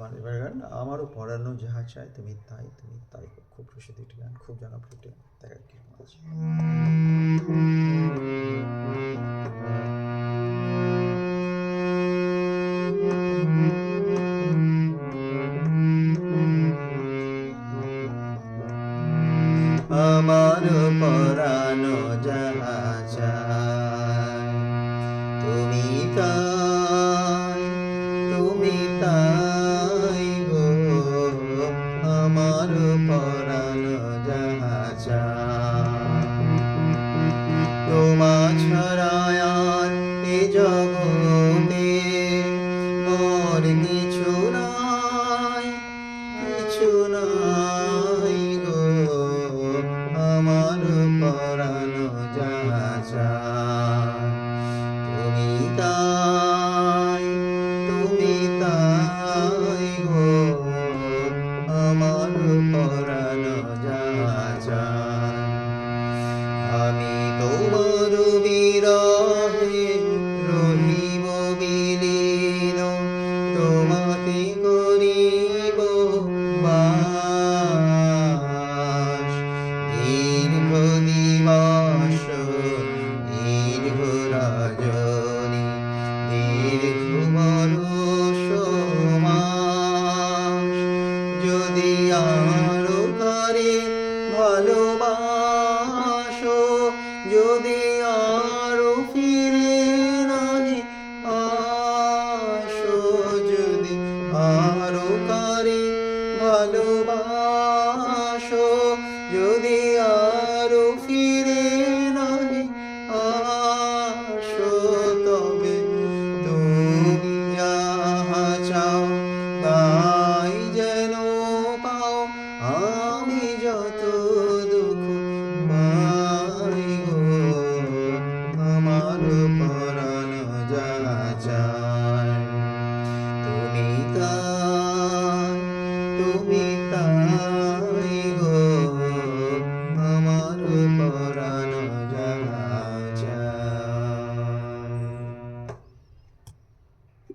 আমার এবার গান আমারও পরানো যাহা চায় তুমি তাই খুব প্রসিদ্ধ একটি গান, খুব জনপ্রিয় একটি গান। দেখা যাক কিরকম আছে। আমার পরানো যাহা চায় তুমি তাই গো, আমার পরানো যাহা চায় তোমা ছাড়া আর এ জগতে মোর কিছু নাই গো, আমার পরানো যাহা চায় তুমি তাই গো, আমার পরানো যাহা চায় আমি তোমার বিরহে রহিব বিলীন, তোমাকে করিব বাস দীর্ঘ দিবস দীর্ঘ রজনী দীর্ঘ বরষ মাস, যদি আরো করে ভালোবাসো, যদি আরো ফিরে নাহি আসো, যদি আরো করে ভালোবাসো, যদি আরো ফিরে নাহি আসো, তবে তুমি যাহা চাও তাই যেন পাও, আমি যত দুঃখ পাই গো, আমার পরানো যাহা চায় তুমি তাই